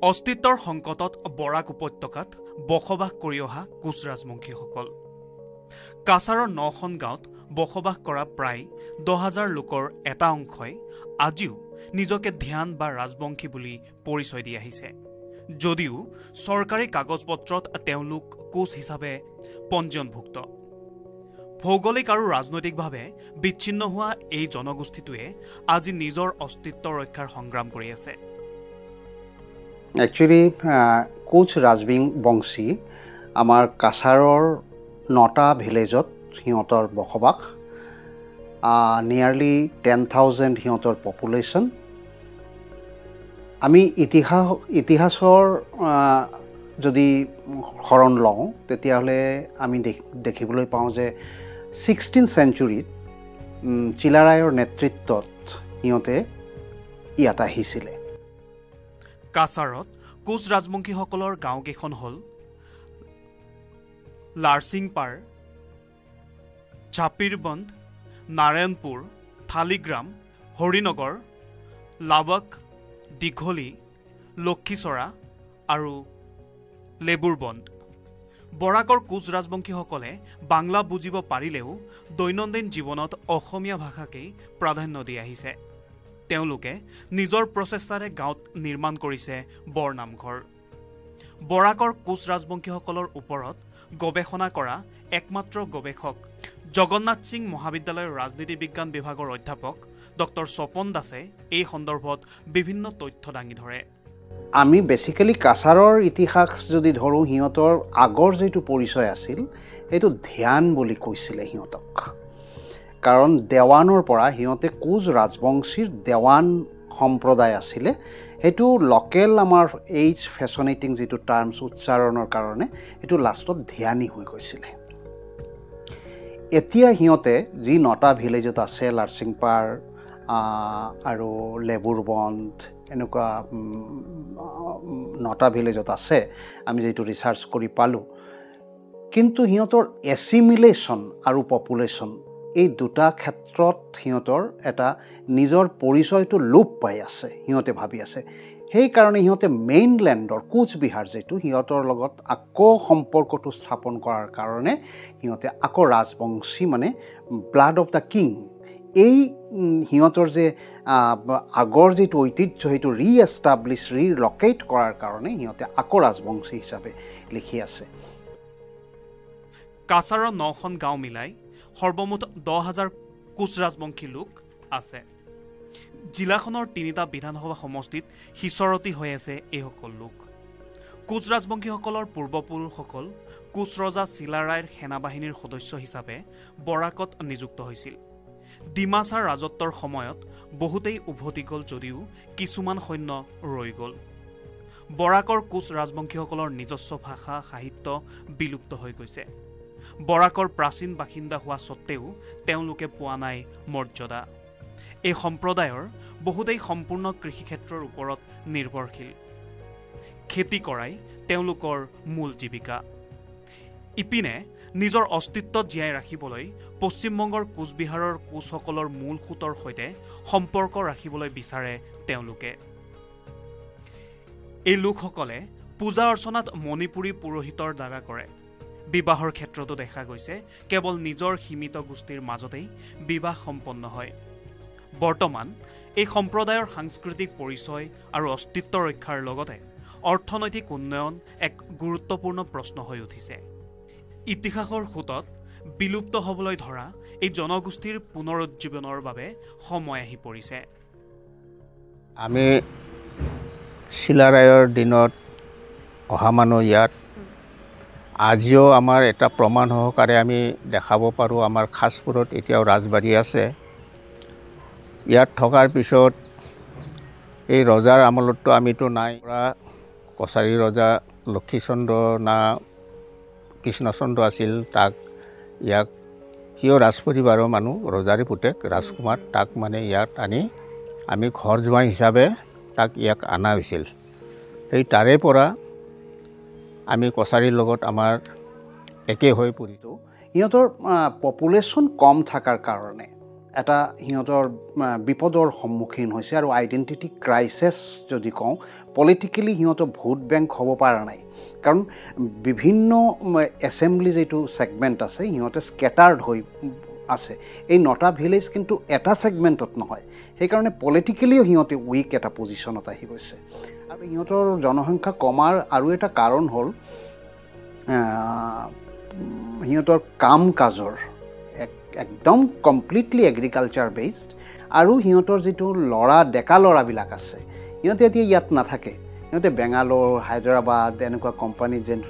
অস্তিত্বৰ সংকটত বৰাক উপত্যকাত বসবাস কৰি অহা কোচ ৰাজবংশীসকল। কাছাৰৰ 9খন গাঁৱত বসবাস কৰা প্ৰায় 10,000 লোকৰ এটা অংশই আজিও নিজকে ধ্যান বা ৰাজবংশী বুলি পৰিচয় দি আহিছে, যদিও চৰকাৰী কাগজ-পত্ৰত তেওঁলোক কোচ হিচাপে পঞ্জীয়নভুক্ত। ভৌগোলিক আৰু ৰাজনৈতিকভাৱে বিচ্ছিন্ন হোৱা এই জনগোষ্ঠীটোৱে আজি নিজৰ অস্তিত্ব ৰক্ষাৰ সংগ্ৰাম কৰি আছে। একচুৱেলি কোচ ৰাজবংশী আমাৰ কাছাৰৰ 9টা ভিলেজত সিহঁতৰ বসবাস, নিয়াৰলি 10,000 সিহঁতৰ পপুলেশ্যন। আমি ইতিহাসৰ যদি শৰণ লওঁ তেতিয়াহ'লে আমি দেখিবলৈ পাওঁ যে 16th centuryত চিলাৰায়ৰ নেতৃত্বত সিহঁতে ইয়াত আহিছিলে। কাছাৰত কোচ ৰাজবংশীসকলৰ গাঁওকেইখন হ'ল লাৰছিংপাৰ, ঝাপিৰবন্দ, নাৰায়ণপুৰ, থালিগ্ৰাম, হৰিনগৰ, লাৱক, দীঘলী, লক্ষীচৰা আৰু লেবুৰবন্দ। বৰাকৰ কোচ ৰাজবংশীসকলে বাংলা বুজিব পাৰিলেও দৈনন্দিন জীৱনত অসমীয়া ভাষাকেই প্ৰাধান্য দি আহিছে। তেওঁলোকে নিজৰ প্ৰচেষ্টাৰে গাঁৱত নিৰ্মাণ কৰিছে বৰনামঘৰ। বৰাকৰ কোচ ৰাজবংশীসকলৰ ওপৰত গৱেষণা কৰা একমাত্ৰ গৱেষক জগন্নাথ সিং মহাবিদ্যালয়ৰ ৰাজনীতি বিজ্ঞান বিভাগৰ অধ্যাপক ডক্টৰ স্বপন দাসে এই সন্দৰ্ভত বিভিন্ন তথ্য দাঙি ধৰে। আমি বেচিকেলি কাছাৰৰ ইতিহাস যদি ধৰোঁ, সিহঁতৰ আগৰ যিটো পৰিচয় আছিল সেইটো ধ্যান বুলি কৈছিলে সিহঁতক। কাৰণ দেৱানৰ পৰা সিহঁতে কোচ ৰাজবংশীৰ দেৱান সম্প্ৰদায় আছিলে। সেইটো লোকেল আমাৰ ফেচনেটিং যিটো টাৰ্মছ উচ্চাৰণৰ কাৰণে সেইটো লাষ্টত ধ্যানী হৈ গৈছিলে। এতিয়া সিহঁতে যি 9টা ভিলেজত আছে, লাৰছিংপাৰ আৰু লেবুৰবন্দ, এনেকুৱা 9টা ভিলেজত আছে, আমি যিটো ৰিচাৰ্চ কৰি পালোঁ। কিন্তু সিহঁতৰ এছিমিলেশ্যন আৰু পপুলেশ্যন এই দুটা ক্ষেত্ৰত সিহঁতৰ এটা নিজৰ পৰিচয়টো লোপ পাই আছে, সিহঁতে ভাবি আছে। সেইকাৰণে সিহঁতে মেইনলেণ্ডৰ কোচবিহাৰ যিটো সিহঁতৰ লগত আকৌ সম্পৰ্কটো স্থাপন কৰাৰ কাৰণে সিহঁতে আকৌ ৰাজবংশী মানে ব্লাড অফ দ্য কিং, এই সিহঁতৰ যে আগৰ যিটো ঐতিহ্য সেইটো ৰিলকেট কৰাৰ কাৰণে সিহঁতে আকৌ ৰাজবংশী হিচাপে লিখি আছে। কাছাৰৰ 9খন গাঁও মিলাই সৰ্বমুঠ 10,000 কোচ ৰাজবংশী লোক আছে। জিলাখনৰ 3টা বিধানসভা সমষ্টিত সিঁচৰতি হৈ আছে এইসকল লোক। কোচ ৰাজবংশীসকলৰ পূৰ্বপুৰুষসকল কোচ ৰজা চিলাৰায়ৰ সেনাবাহিনীৰ সদস্য হিচাপে বৰাকত নিযুক্ত হৈছিল। ডিমাছাৰ ৰাজত্বৰ সময়ত বহুতেই উভতি গ'ল যদিও কিছুমান সৈন্য ৰৈ গ'ল। বৰাকৰ কোচ ৰাজবংশীসকলৰ নিজস্ব ভাষা সাহিত্য বিলুপ্ত হৈ গৈছে। বৰাকৰ প্ৰাচীন বাসিন্দা হোৱা স্বত্তেও তেওঁলোকে পোৱা নাই মৰ্যাদা। এই সম্প্ৰদায়ৰ বহুতেই সম্পূৰ্ণ কৃষিক্ষেত্ৰৰ ওপৰত নিৰ্ভৰশীল। খেতি কৰাই তেওঁলোকৰ মূল জীৱিকা। ইপিনে নিজৰ অস্তিত্ব জীয়াই ৰাখিবলৈ পশ্চিমবংগৰ কোচবিহাৰৰ কোচসকলৰ মূল সোঁতৰ সৈতে সম্পৰ্ক ৰাখিবলৈ বিচাৰে তেওঁলোকে। এই লোকসকলে পূজা অৰ্চনাত মণিপুৰী পুৰোহিতৰ দ্বাৰা কৰে। বিবাহৰ ক্ষেত্ৰতো দেখা গৈছে কেৱল নিজৰ সীমিত গোষ্ঠীৰ মাজতেই বিবাহ সম্পন্ন হয়। বৰ্তমান এই সম্প্ৰদায়ৰ সাংস্কৃতিক পৰিচয় আৰু অস্তিত্ব ৰক্ষাৰ লগতে অৰ্থনৈতিক উন্নয়ন এক গুৰুত্বপূৰ্ণ প্ৰশ্ন হৈ উঠিছে। ইতিহাসৰ সোঁতত বিলুপ্ত হ'বলৈ ধৰা এই জনগোষ্ঠীৰ পুনৰুজ্জীৱনৰ বাবে সময় আহি পৰিছে। আমি চিলাৰায়ৰ দিনত অহা মানুহ ইয়াত আজিও আমাৰ এটা প্ৰমাণ সহকাৰে আমি দেখাব পাৰোঁ। আমাৰ খাছপুৰত এতিয়াও ৰাজবাৰী আছে। ইয়াত থকাৰ পিছত এই ৰজাৰ আমলতটো আমিতো নাই। কছাৰী ৰজা লক্ষীচন্দ্ৰ না কৃষ্ণচন্দ্ৰ আছিল, ইয়াক সিও ৰাজ পৰিবাৰৰ মানুহ, ৰজাৰে পুতেক ৰাজকুমাৰ, তাক মানে ইয়াত আনি আমি ঘৰ জোৱাই হিচাপে ইয়াক অনা হৈছিল। সেই তাৰে পৰা আমি কছাৰীৰ লগত আমাৰ একে হৈ পৰিছোঁ। সিহঁতৰ পপুলেশ্যন কম থকাৰ কাৰণে এটা সিহঁতৰ বিপদৰ সন্মুখীন হৈছে আৰু আইডেণ্টিটি ক্ৰাইচিছ যদি কওঁ পলিটিকেলি সিহঁতৰ ভোট বেংক হ'ব পৰা নাই কাৰণ বিভিন্ন এছেম্বলি যিটো ছেগমেণ্ট আছে সিহঁতে স্কেটাৰ্ড হৈ আছে এই 9টা ভিলেজ কিন্তু এটা ছেগমেণ্টত নহয় সেইকাৰণে পলিটিকেলিও সিহঁতে উইক এটা পজিশ্যনত আহি গৈছে আৰু সিহঁতৰ জনসংখ্যা কমাৰ আৰু এটা কাৰণ হ'ল সিহঁতৰ কাম কাজৰ একদম কমপ্লিটলি এগ্ৰিকালচাৰ বেছড আৰু সিহঁতৰ যিটো ডেকা ল'ৰাবিলাক আছে সিহঁতে এতিয়া ইয়াত নাথাকে সিহঁতে বেংগালোৰ হায়দৰাবাদ এনেকুৱা কোম্পানীত যেন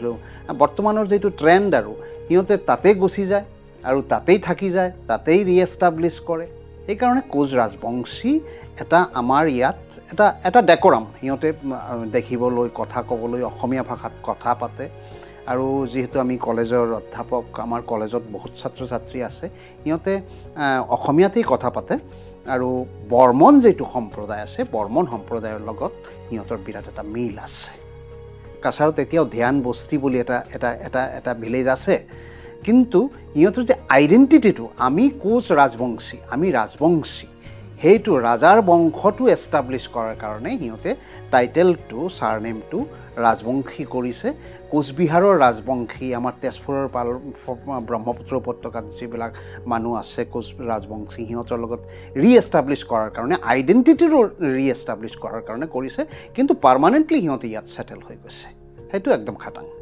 বৰ্তমানৰ যিটো ট্ৰেণ্ড আৰু সিহঁতে তাতেই গুচি যায় আৰু তাতেই থাকি যায় তাতেই ৰিএষ্টাব্লিছ কৰে সেইকাৰণে কোচ ৰাজবংশী এটা আমাৰ ইয়াত এটা ডেকোৰাম সিহঁতে দেখিবলৈ কথা ক'বলৈ অসমীয়া ভাষাত কথা পাতে আৰু যিহেতু আমি কলেজৰ অধ্যাপক আমাৰ কলেজত বহুত ছাত্ৰ ছাত্ৰী আছে সিহঁতে অসমীয়াতেই কথা পাতে আৰু বৰ্মন যিটো সম্প্ৰদায় আছে বৰ্মন সম্প্ৰদায়ৰ লগত সিহঁতৰ বিৰাট এটা মিল আছে কাছাৰত এতিয়াও ধ্যান বস্তি বুলি এটা ভিলেজ আছে কিন্তু সিহঁতৰ যে আইডেণ্টিটিটো আমি কোচ ৰাজবংশী আমি ৰাজবংশী সেইটো ৰাজাৰ বংশটো এষ্টাব্লিছ কৰাৰ কাৰণে সিহঁতে টাইটেলটো চাৰনেমটো ৰাজবংশী কৰিছে কোচবিহাৰৰ ৰাজবংশী আমাৰ তেজপুৰৰ ব্ৰহ্মপুত্ৰ উপত্যকাত যিবিলাক মানুহ আছে কোচ ৰাজবংশী সিহঁতৰ লগত ৰিএষ্টাব্লিছ কৰাৰ কাৰণে আইডেণ্টিটিটো ৰিএষ্টাব্লিছ কৰাৰ কাৰণে কৰিছে কিন্তু পাৰ্মানেণ্টলি সিহঁতে ইয়াত ছেটেল হৈ গৈছে সেইটো একদম খাটাং